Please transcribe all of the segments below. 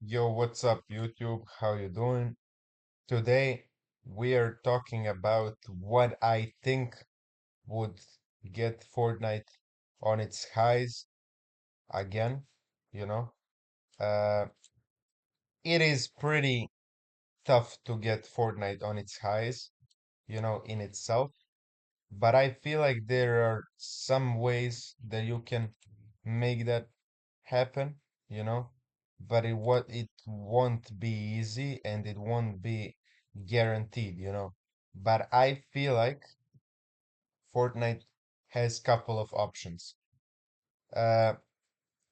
Yo, what's up, YouTube? How you doing? Today we are talking about what I think would get Fortnite on its highs again, you know. Uh, it is pretty tough to get Fortnite on its highs, in itself, but I feel like there are some ways that you can make that happen, you know, but it won't be easy and it won't be guaranteed, But I feel like Fortnite has couple of options. Uh,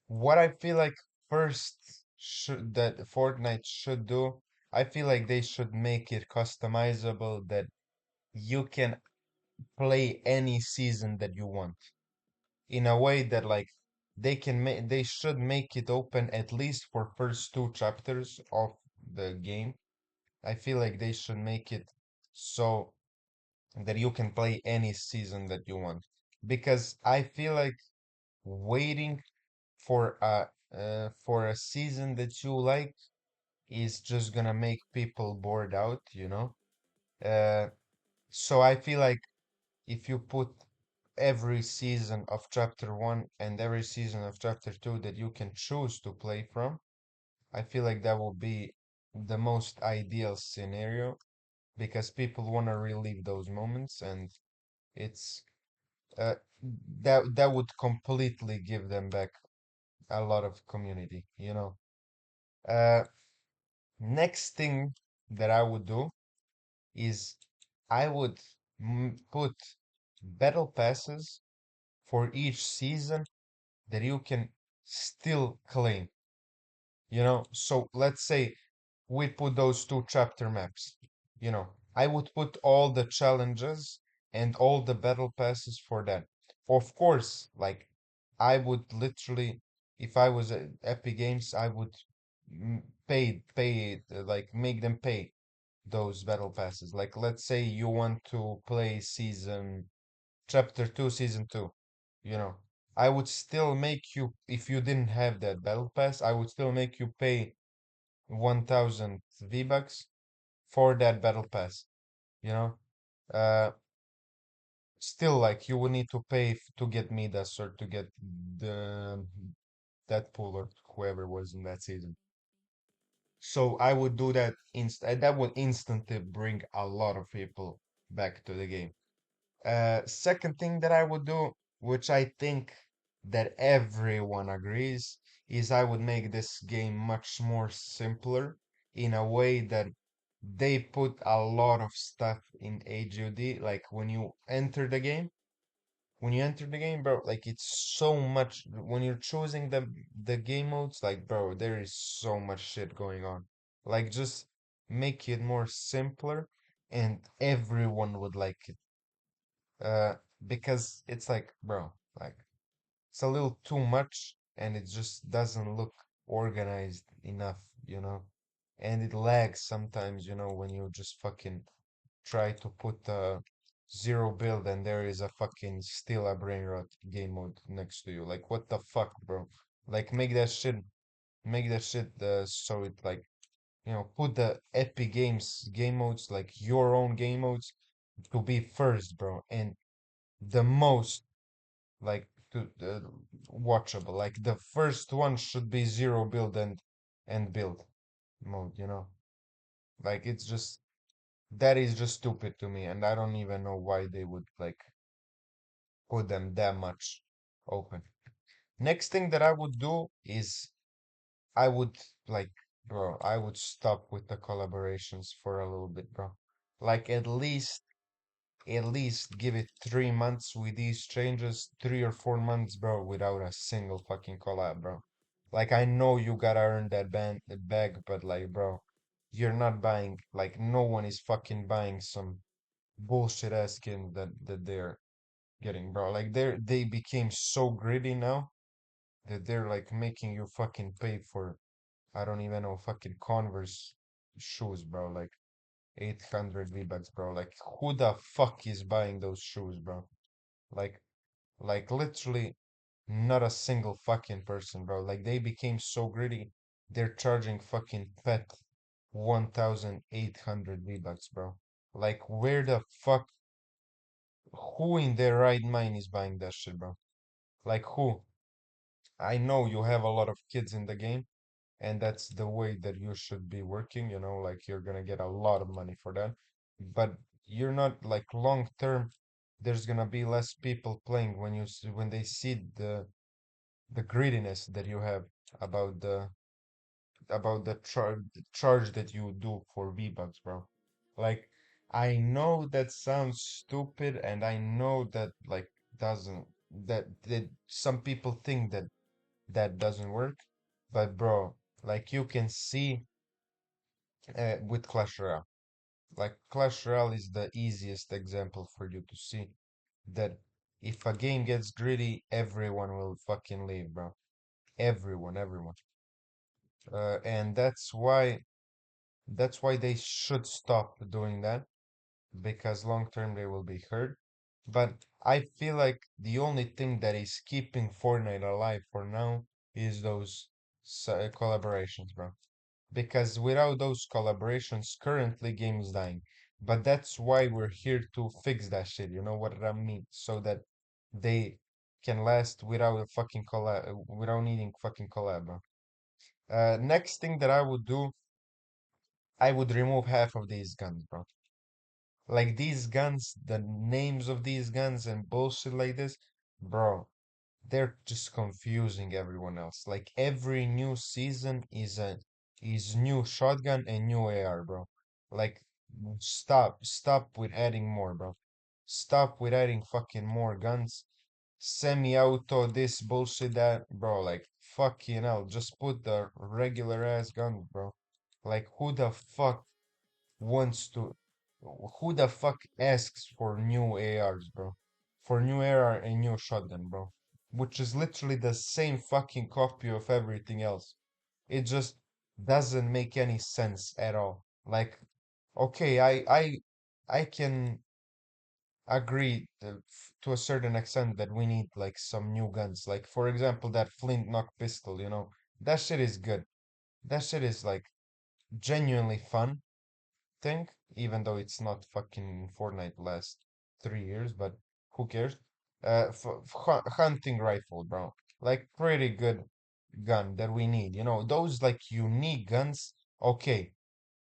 what I feel like first should that Fortnite should do, I feel like they should make it customizable that you can play any season that you want in a way that like they should make it open at least for first two chapters of the game. I feel like they should make it so that you can play any season that you want because I feel like waiting for a season that you like is just gonna make people bored out. Uh, so I feel like if you put every season of chapter 1 and every season of chapter 2 that you can choose to play from, I feel like that will be the most ideal scenario because people want to relive those moments and it's uh, that would completely give them back a lot of community. Uh, Next thing that I would do is I would put battle passes for each season that you can still claim. So let's say we put those two chapter maps. I would put all the challenges and all the battle passes for that. Of course, like I would literally, if I was at Epic Games, I would pay, like make them pay those battle passes. Like let's say you want to play chapter 2, season 2, you know. I would still make you, if you didn't have that battle pass, I would still make you pay 1000 V-Bucks for that battle pass, you know? Uh, Still, like, you would need to pay to get Midas or to get the Deadpool or whoever was in that season. So I would do that that would instantly bring a lot of people back to the game. Second thing that I would do, which I think that everyone agrees, is I would make this game much more simpler in a way that they put a lot of stuff in HUD. Like when you enter the game, bro, like it's so much when you're choosing the game modes, like bro, there is so much shit going on. Like just make it more simpler and everyone would like it. Uh, because it's like, bro, like it's a little too much and it just doesn't look organized enough. And it lags sometimes, when you just fucking try to put a zero build and there is a fucking still a brain rot game mode next to you. Like, what the fuck, bro? Like, make that shit, so it like, put the Epic Games game modes, like your own game modes, to be first, bro, and the most like to watchable. Like the first one should be zero build and build mode. Like it's just that is just stupid to me, and I don't even know why they would like put them that much open. Next thing that I would do is I would like, bro, I would stop with the collaborations for a little bit, bro. Like at least give it 3 months with these changes, 3 or 4 months, bro, without a single fucking collab, bro. Like I know you gotta earn that bag, but like, bro, you're not buying. Like no one is fucking buying some bullshit ass skin that they're getting, bro. Like they became so greedy now that they're like making you fucking pay for I don't even know fucking Converse shoes, bro. Like 800 V-Bucks, bro. Like, who the fuck is buying those shoes, bro? Like, like literally not a single fucking person, bro. Like, they became so greedy. they're charging fucking pet 1,800 V-Bucks, bro. Like, where the fuck, who in their right mind is buying that shit, bro? Like, who? I know you have a lot of kids in the game, and that's the way that you should be working, like you're gonna get a lot of money for that. But you're not like long term, there's gonna be less people playing when they see the greediness that you have about the charge that you do for V-Bucks, bro. Like, I know that sounds stupid, and I know that like doesn't that some people think that that doesn't work, but bro, like you can see with Clash Royale. Like Clash Royale is the easiest example for you to see that if a game gets greedy, everyone will fucking leave, bro. Everyone. And that's why they should stop doing that because long term they will be hurt. But I feel like the only thing that is keeping Fortnite alive for now is those collaborations, bro. Because without those collaborations, currently game is dying. But that's why we're here to fix that shit. You know what I mean? So that they can last without a fucking collab, without needing fucking collab, bro. Next thing that I would do, I would remove half of these guns, bro. Like these guns, the names of these guns and bullshit like this, bro. They're just confusing everyone else. Like every new season is new shotgun and new AR, bro. Like stop with adding more, bro. Stop with adding fucking more guns. Semi-auto, this bullshit, that, bro. Like fucking hell, just put the regular ass gun, bro. Like wants to who the fuck asks for new ARs, bro? For new AR and new shotgun, bro. Which is literally the same fucking copy of everything else. It just doesn't make any sense at all. Like, okay, I can agree to a certain extent that we need like some new guns. Like, for example, that flintlock pistol, that shit is good. That shit is like genuinely fun thing, even though it's not fucking Fortnite last 3 years, but who cares? Hunting rifle, bro. Like pretty good gun that we need. Those like unique guns. Okay,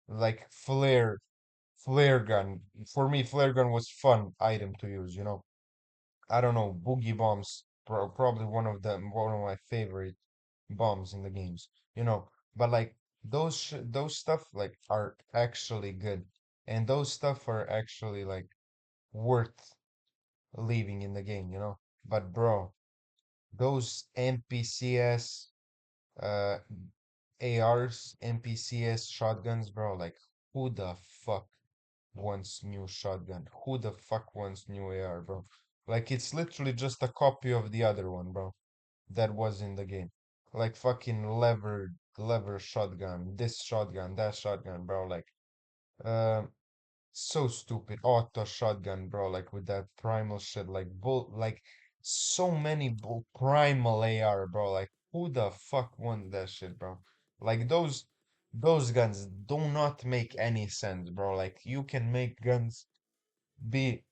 like flare gun. For me, flare gun was fun item to use. I don't know, boogie bombs, probably one of my favorite bombs in the games, but like those stuff like are actually good, and those stuff are actually like worth leaving in the game. But bro, those NPCs, uh, ARs, NPCs, shotguns, bro, like who the fuck wants new shotgun? Who the fuck wants new AR, bro? Like it's literally just a copy of the other one, bro, that was in the game. Like fucking lever shotgun, this shotgun, that shotgun, bro. Like, uh, so stupid. Auto shotgun, bro. Like with that primal shit, like so many primal AR, bro. Like who the fuck wants that shit, bro? Like those guns do not make any sense, bro. Like you can make guns be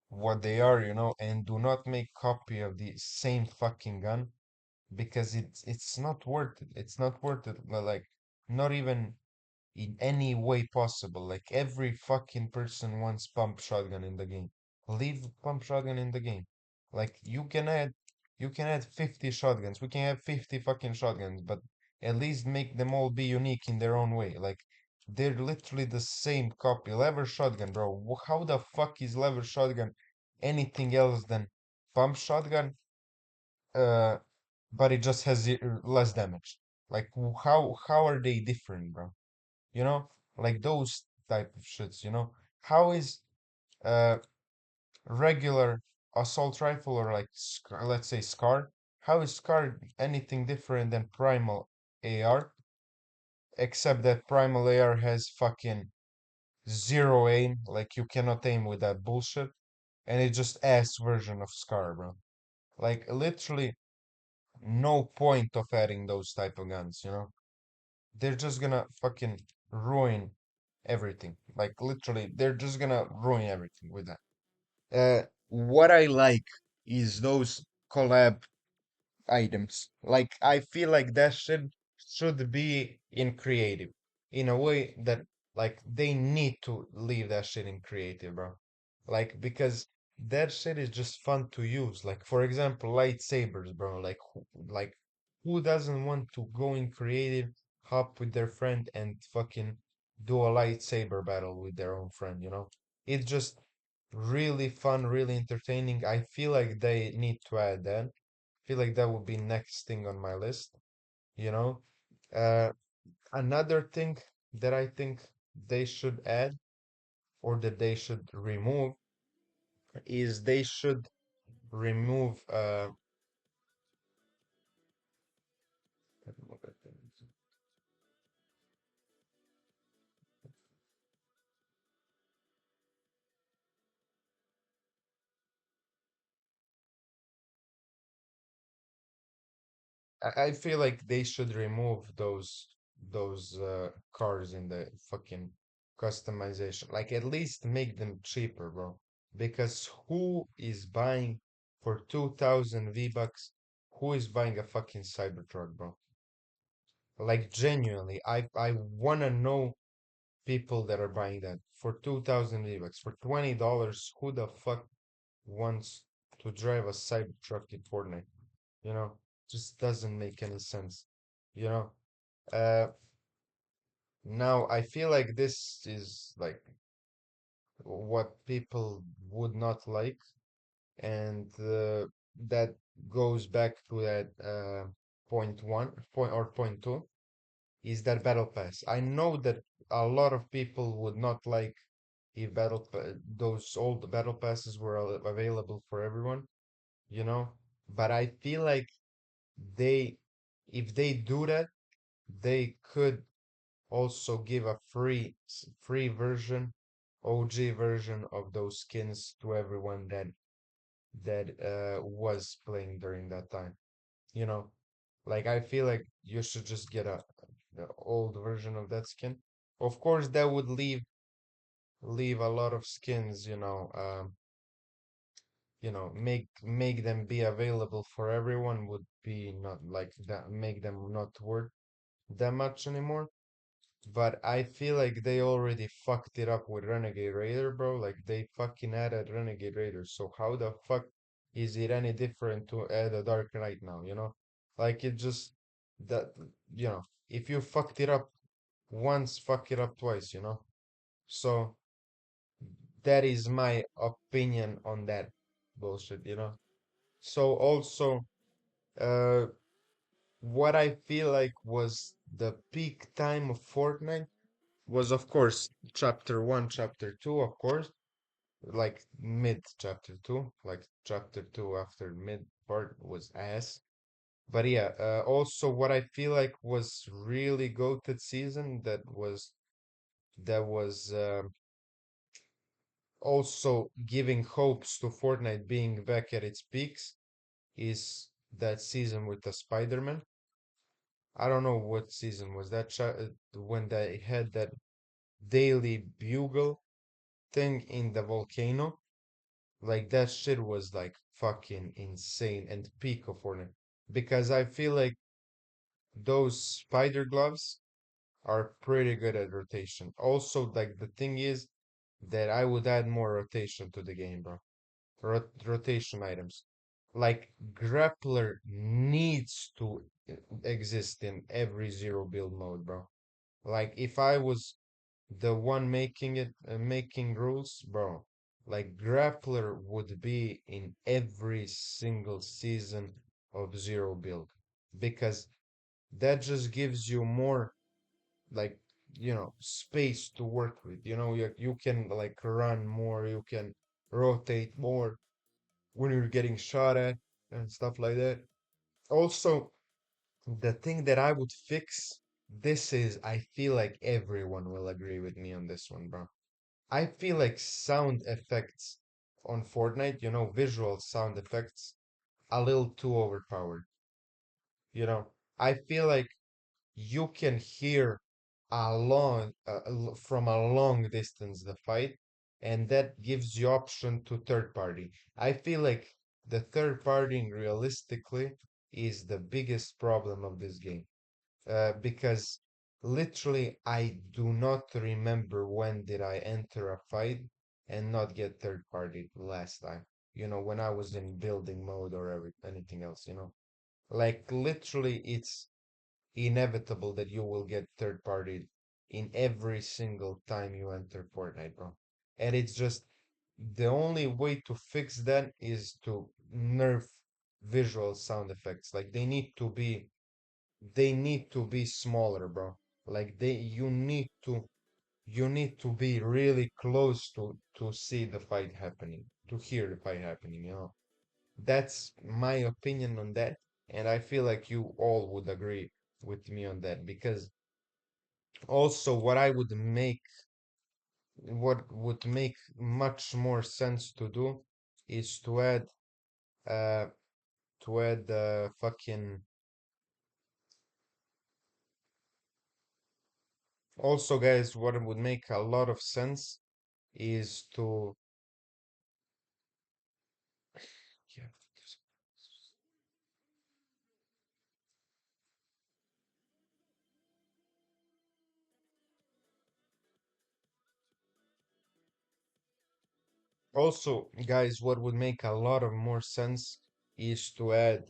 what they are, and do not make copy of the same fucking gun because it's not worth it. It's not worth it. Like not even in any way possible. Like every fucking person wants pump shotgun in the game. Leave pump shotgun in the game. Like you can add 50 shotguns. We can have 50 fucking shotguns, but at least make them all be unique in their own way. Like they're literally the same copy. Lever shotgun, bro. How the fuck is lever shotgun anything else than pump shotgun? Uh, but it just has less damage. Like how are they different, bro? You know, like those type of shits. How is uh regular assault rifle or like let's say Scar? How is Scar anything different than Primal AR? Except that Primal AR has fucking zero aim, like you cannot aim with that bullshit, and it's just ass version of Scar, bro. Like literally no point of adding those type of guns. they're just gonna fucking ruin everything. Like literally, they're just gonna ruin everything with that. What I like is those collab items. Like I feel like that should be in creative in a way that like they need to leave that shit in creative, bro. Like because that shit is just fun to use. Like for example, lightsabers, bro. Like who doesn't want to go in creative, hop with their friend and fucking do a lightsaber battle with their own friend, you know? It's just really fun, really entertaining. I feel like they need to add that. Feel like that would be next thing on my list, you know? Uh, Another thing that I think they should add or that they should remove is they should remove I feel like they should remove those cars in the fucking customization. Like at least make them cheaper, bro. Because who is buying for 2000 V-Bucks? Who is buying a fucking Cybertruck, bro? Like genuinely, I wanna know people that are buying that for 2000 V-Bucks. For $20, who the fuck wants to drive a Cybertruck in Fortnite? You know, just doesn't make any sense. You know, uh, now I feel like this is like what people would not like, and that goes back to that point one, point or point two, is that battle pass. I know that a lot of people would not like if those old battle passes were available for everyone, you know, but I feel like they, if they do that, they could also give a free version, OG version of those skins to everyone that was playing during that time. You know, like I feel like you should just get a the old version of that skin. Of course, that would leave a lot of skins, make them be available for everyone would be not like that, make them not worth that much anymore. But I feel like they already fucked it up with Renegade Raider, bro. Like they fucking added Renegade Raider. So how the fuck is it any different to add a Dark Knight now, you know? Like it just that if you fucked it up once, fuck it up twice, you know? So that is my opinion on that bullshit, you know? So also, uh, what I feel like was the peak time of Fortnite was, of course, chapter one, chapter two, of course, like mid chapter two, like chapter two after mid part was ass. But yeah, also what I feel like was really goated season that was also giving hopes to Fortnite being back at its peaks is that season with the Spider-Man. I don't know what season was that when they had that daily bugle thing in the volcano. Like that shit was like fucking insane and peak of Fortnite. Because I feel like those spider gloves are pretty good at rotation. Also, like the thing is that I would add more rotation to the game, bro. Rotation items. Like grappler needs to exist in every zero build mode, bro. Like if I was the one making rules, bro, like grappler would be in every single season of zero build because that just gives you more like space to work with. You can like run more, you can rotate more when you're getting shot at and stuff like that. Also, the thing that I would fix, this is, I feel like everyone will agree with me on this one, bro. I feel like sound effects on Fortnite, visual sound effects, a little too overpowered. You know, I feel like you can hear from a long distance the fight, and that gives you option to third party. I feel like the third partying realistically is the biggest problem of this game. Because literally I do not remember when did I enter a fight and not get third party last time. When I was in building mode or anything else. Like literally it's inevitable that you will get third party in every single time you enter Fortnite, bro. And it's just the only way to fix that is to nerf visual sound effects. Like they need to be smaller, bro. Like you need to be really close to see the fight happening, to hear the fight happening. That's my opinion on that, and I feel like you all would agree with me on that because also what would make much more sense to do is uh to add the fucking also guys what would make a lot of sense is to yeah. Also, guys, what would make a lot of more sense is to add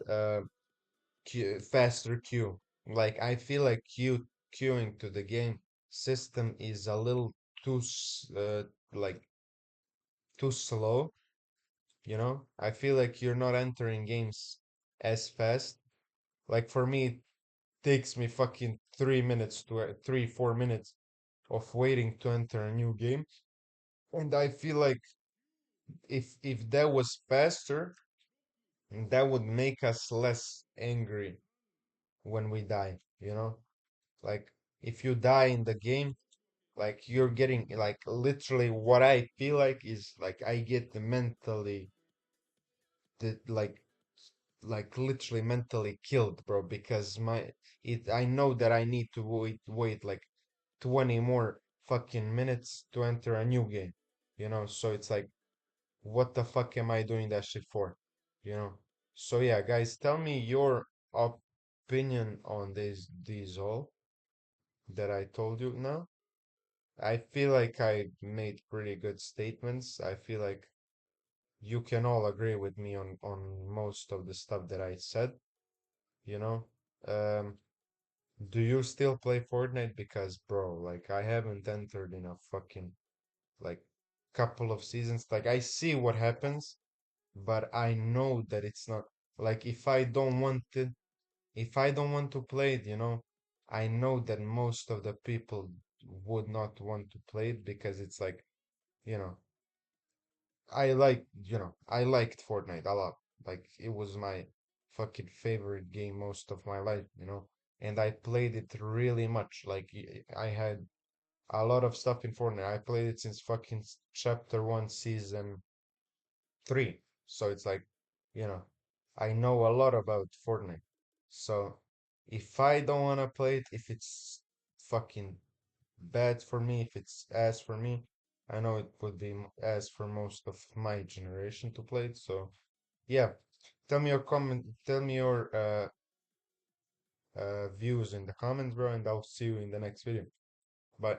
faster queue. Like I feel like queuing to the game system is a little too like too slow, I feel like you're not entering games as fast. Like for me, it takes me fucking 3 minutes 4 minutes of waiting to enter a new game. And I feel like if that was faster, that would make us less angry when we die. Like if you die in the game, like you're getting like literally what I feel like is like I get mentally the like literally mentally killed, bro, because I know that I need to wait like 20 more fucking minutes to enter a new game. So it's like what the fuck am I doing that shit for? You know? So yeah, guys, tell me your opinion on these all that I told you now. I feel like I made pretty good statements. I feel like you can all agree with me on most of the stuff that I said, you know? Um, do you still play Fortnite? Because, bro, like I haven't entered in a fucking like couple of seasons. Like I see what happens, but I know that it's not like if I don't want to play it, I know that most of the people would not want to play it because it's like, you know, I liked Fortnite a lot. Like it was my fucking favorite game most of my life. And I played it really much. Like I had a lot of stuff in Fortnite. I played it since fucking chapter 1, season 3. So it's like, you know, I know a lot about Fortnite. So if I don't want to play it, if it's fucking bad for me, if it's ass for me, I know it would be ass for most of my generation to play it. So yeah, tell me your views in the comments, bro, and I'll see you in the next video. Bye.